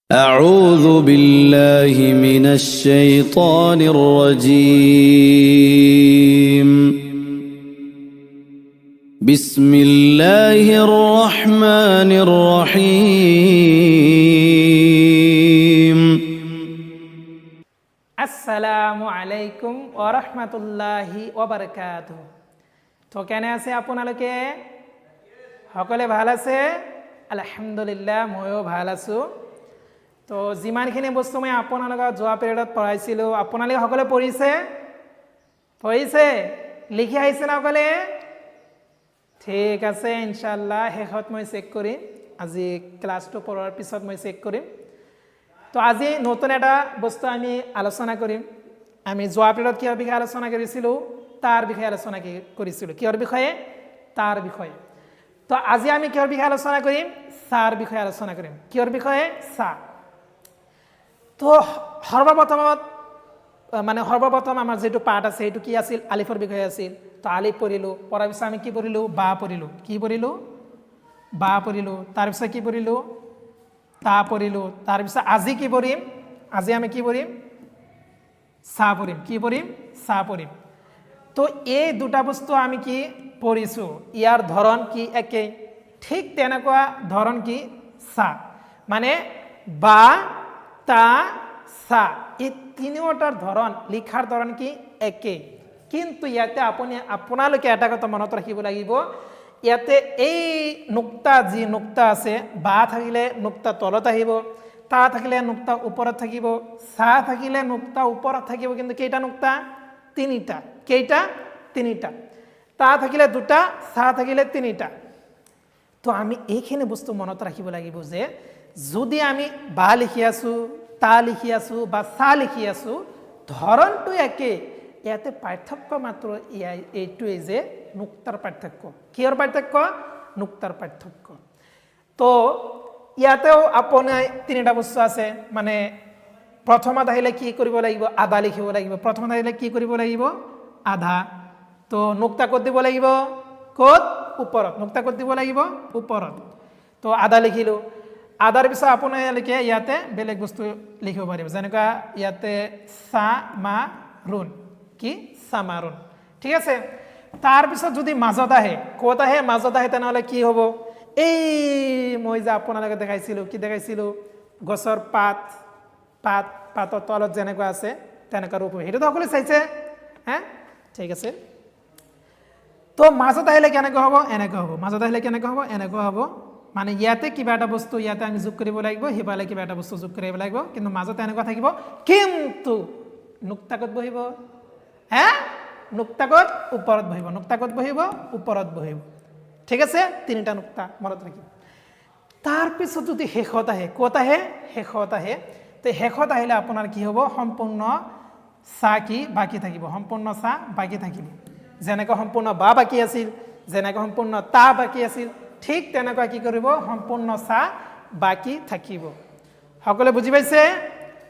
أعوذ بالله من الشيطان الرجيم بسم الله الرحمن الرحيم আসসালামু আলাইকুম ওয়া রাহমাতুল্লাহি ওয়া বারাকাতুহু। তো কেনে আছে আপোনালোকে? সকলে ভাল আছে? আলহামদুলিল্লাহ, ময়ো ভাল আছোঁ। তো যিমানখিনি বস্তু মই আপোনালোকক যোৱা পিৰিয়ডত পঢ়াইছিলোঁ, আপোনালোকে সকলে পঢ়িছে? লিখি আহিছে না সকলে? ঠিক আছে, ইনশাআল্লাহ শেষত মই চেক কৰিম। আজি ক্লাছটো পঢ়াৰ পিছত মই চেক কৰিম। তো আজি নতুন এটা বস্তু আমি আলোচনা কৰিম। আমি যোৱা পিৰিয়ডত কিহৰ বিষয়ে আলোচনা কৰিছিলোঁ? তাৰ বিষয়ে আলোচনা কৰিছিলোঁ। কিহৰ বিষয়ে? তাৰ বিষয়ে। তো আজি আমি কিহৰ বিষয়ে আলোচনা কৰিম? চাৰ বিষয়ে আলোচনা কৰিম। কিহৰ বিষয়ে? চা। তো সৰ্বপ্ৰথম আমাৰ যিটো পাঠ আছে সেইটো কি আছিল? আলিফৰ বিষয়ে আছিল। তো আলিফ পঢ়িলোঁ, পঢ়াৰ পিছত আমি কি পঢ়িলোঁ? বা পঢ়িলোঁ। কি পঢ়িলোঁ? বা পঢ়িলোঁ। তাৰপিছত কি পঢ়িলোঁ? তা পঢ়িলোঁ। তাৰপিছত আজি কি পঢ়িম? আজি আমি কি পঢ়িম? চা পঢ়িম। কি পঢ়িম? চা পঢ়িম। তো এই দুটা বস্তু আমি কি পঢ়িছোঁ, ইয়াৰ ধৰণ কি একেই। ঠিক তেনেকুৱা ধৰণ কি চা, মানে বা তা চা, এই তিনিওটাৰ ধৰণ, লিখাৰ ধৰণ কি একেই। কিন্তু ইয়াতে আপোনালোকে এটা কথা মনত ৰাখিব লাগিব, ইয়াতে এই যি নুক্তা আছে, বা থাকিলে নুক্তা তলত আহিব, তা থাকিলে নুক্তা ওপৰত থাকিব, চা থাকিলে নুক্তা ওপৰত থাকিব। কিন্তু কেইটা নুক্তা? তিনিটা। কেইটা? তিনিটা। তা থাকিলে দুটা, চা থাকিলে তিনিটা। তো আমি এইখিনি বস্তু মনত ৰাখিব লাগিব যে যদি আমি বা লিখি আছোঁ, তা লিখি আছোঁ বা চা লিখি আছোঁ, ধৰণটো একে। ইয়াতে পাৰ্থক্য মাত্ৰ এইটোৱেই যে নুক্তাৰ পাৰ্থক্য। কিহৰ পাৰ্থক্য? নুক্তাৰ পাৰ্থক্য। তো ইয়াতেও আপোনাৰ তিনিটা বস্তু আছে। মানে প্ৰথমত আহিলে কি কৰিব লাগিব? আধা লিখিব লাগিব। প্ৰথমত আহিলে কি কৰিব লাগিব? আধা। তো নুক্তা ক'ত দিব লাগিব? ক'ত? ওপৰত। নুক্তা ক'ত দিব লাগিব? ওপৰত। তো আধা লিখিলোঁ। আধাৰ পিছত আপোনালোকে ইয়াতে বেলেগ বস্তু লিখিব পাৰিব। যেনেকুৱা ইয়াতে চা মা ৰুণ, কি? চামাৰুণ। ঠিক আছে। তাৰপিছত যদি মাজত আহে, ক'ত আহে? মাজত আহে, তেনেহ'লে কি হ'ব? এই মই যে আপোনালোকে দেখাইছিলোঁ, কি দেখাইছিলোঁ? গছৰ পাতৰ তলত যেনেকুৱা আছে তেনেকুৱা ৰূপ। সেইটোতো সকলোৱে চাইছে? হা, ঠিক আছে। তো মাজত আহিলে কেনেকুৱা হ'ব? এনেকুৱা হ'ব। মাজত আহিলে কেনেকুৱা হ'ব? এনেকুৱা হ'ব। মানে ইয়াতে কিবা এটা বস্তু ইয়াতে আমি যোগ কৰিব লাগিব, সিফালে কিবা এটা বস্তু যোগ কৰিব লাগিব। কিন্তু মাজতে এনেকুৱা থাকিব। কিন্তু নুক্তা ক'ত বহিব? হা, নুক্তা ক'ত? ওপৰত বহিব। নুক্তা ক'ত বহিব? ওপৰত বহিব। ঠিক আছে, তিনিটা নুক্তা মনত ৰাখিব। তাৰপিছত যদি শেষত আহে, ক'ত আহে? শেষত আহে। তো শেষত আহিলে আপোনাৰ কি হ'ব? সম্পূৰ্ণ চা কি বাকী থাকিব? সম্পূৰ্ণ চা বাকী থাকিব। যেনেকৈ সম্পূৰ্ণ বা বাকী আছিল, যেনেকৈ সম্পূৰ্ণ তা বাকী আছিল, ঠিক তেনেকুৱা কি কৰিব? সম্পূৰ্ণ চা বাকী থাকিব। সকলোৱে বুজি পাইছে?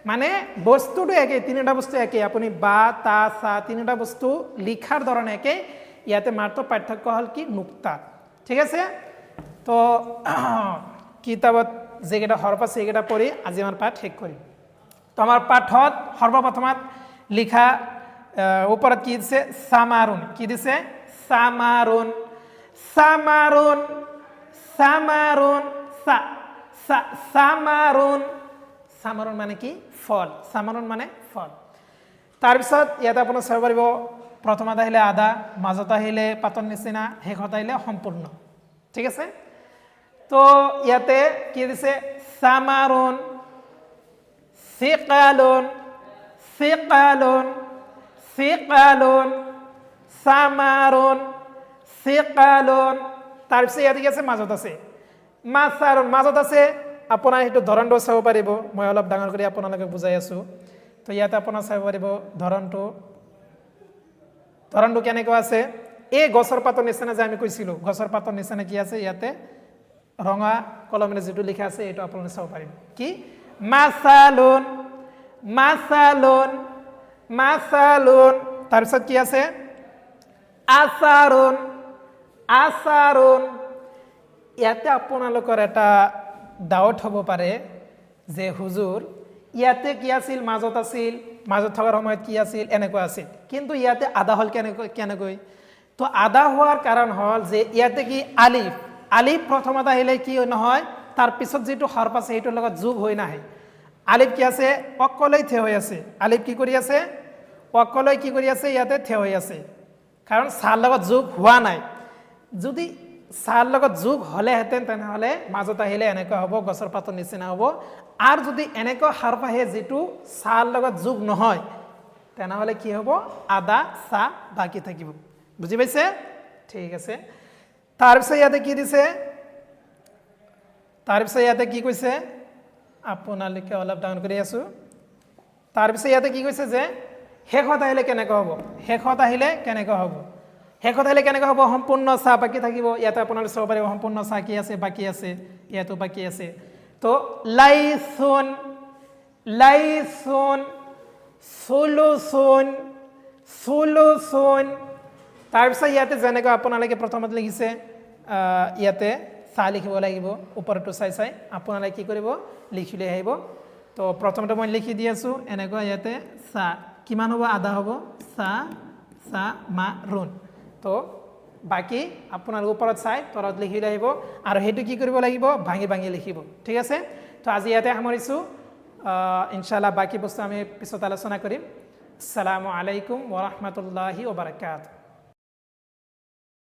মানে বস্তুটো একেই, তিনিটা বস্তু একেই। আপুনি বা তা চা তিনিটা বস্তু লিখাৰ ধৰণ একেই। ইয়াতে মাত্ৰ পাৰ্থক্য হ'ল কি? নুক্তা। ঠিক আছে। তো কিতাপত যিকেইটা হৰফ আছে সেইকেইটা পঢ়ি আজি আমাৰ পাঠ শেষ কৰিম। তো আমাৰ পাঠত সৰ্বপ্ৰথমত লিখা ওপৰত কি দিছে? চামাৰুণ। কি দিছে? চামাৰুণ। চামাৰুণ। চামাৰুণ। চামাৰুণ। চামাৰুণ মানে কি? ফল। চামাৰুণ মানে ফল। তাৰপিছত ইয়াতে আপোনাৰ চাব পাৰিব, প্ৰথমত আহিলে আধা, মাজত আহিলে পাতৰ নিচিনা, শেষত আহিলে সম্পূৰ্ণ। ঠিক আছে। তো ইয়াতে কি দিছে? চামাৰুণ, সিকালুন, সিকালুন, সিকালুন, চামাৰুণ, সিকালুন। তাৰপিছত ইয়াতে কি আছে? মাজত আছে মাছাৰুণ। মাজত আছে। আপোনাৰ সেইটো ধৰণটো চাব পাৰিব। মই অলপ ডাঙৰ কৰি আপোনালোকে বুজাই আছোঁ। তো ইয়াতে আপোনাৰ চাব পাৰিব ধৰণটো কেনেকুৱা আছে। এই গছৰ পাতৰ নিচিনা যে আমি কৈছিলোঁ, গছৰ পাতৰ নিচিনা কি আছে? ইয়াতে ৰঙা কলমেৰে যিটো লিখা আছে এইটো আপোনালোকে চাব পাৰিব। কি? মাছালুন, মাছালুন, মাছালুন। তাৰপিছত কি আছে? আচাৰুন, আচাৰুন। ইয়াতে আপোনালোকৰ এটা ডাউট হ'ব পাৰে যে হুজুৰ ইয়াতে কি আছিল মাজত থকাৰ সময়ত কি আছিল এনেকুৱা আছিল কিন্তু ইয়াতে আদা হ'ল কেনেকৈ তো আদা হোৱাৰ কাৰণ হ'ল যে ইয়াতে কি আলিফ প্ৰথমত আহিলে কি নহয় তাৰ পিছত যিটো হৰফ আছে সেইটোৰ লগত যোগ হৈ নাহে আলিফ কি আছে অকলেই থিয় হৈ আছে আলিফ কি কৰি আছে অকলেই কি কৰি আছে ইয়াতে থিয় হৈ আছে কাৰণ চাৰ লগত যোগ হোৱা নাই যদি চাৰ লগত যোগ হ'লেহেঁতেন তেনেহ'লে মাজত আহিলে এনেকুৱা হ'ব গছৰ পাতৰ নিচিনা হ'ব আৰু যদি এনেকুৱা হৰফ আহে যিটো চাৰ লগত যোগ নহয় তেনেহ'লে কি হ'ব আদা চা বাকী থাকিব বুজি পাইছে ঠিক আছে তাৰপিছত ইয়াতে কি দিছে তাৰপিছত ইয়াতে কি কৈছে আপোনালোকে অলপ ডাউন কৰি আছোঁ তাৰপিছত ইয়াতে কি কৈছে যে শেষত আহিলে কেনেকুৱা হ'ব সম্পূৰ্ণ চাহ বাকী থাকিব ইয়াতে আপোনালোকে চাব পাৰিব সম্পূৰ্ণ চাহ কি আছে বাকী আছে ইয়াতো বাকী আছে তো লাইছুন সুলুছুন তাৰপিছত ইয়াতে যেনেকৈ আপোনালোকে প্ৰথমত লিখিছে ইয়াতে চাহ লিখিব লাগিব ওপৰটো চাই আপোনালোকে কি কৰিব লিখি লৈ আহিব তো প্ৰথমতে মই লিখি দি আছোঁ এনেকুৱা ইয়াতে চাহ কিমান হ'ব আদা হ'ব চাহ মা ৰুণ তো বাকী আপোনালোকে ওপৰত চাই তলত লিখি লৈ আহিব আৰু সেইটো কি কৰিব লাগিব ভাঙি লিখিব ঠিক আছে তো আজি ইয়াতে সামৰিছোঁ ইনশাআল্লাহ বাকী বস্তু আমি পিছত আলোচনা কৰিম আসসালামু আলাইকুম ওয়া ৰাহমাতুল্লাহি ওয়া বাৰাকাতুহু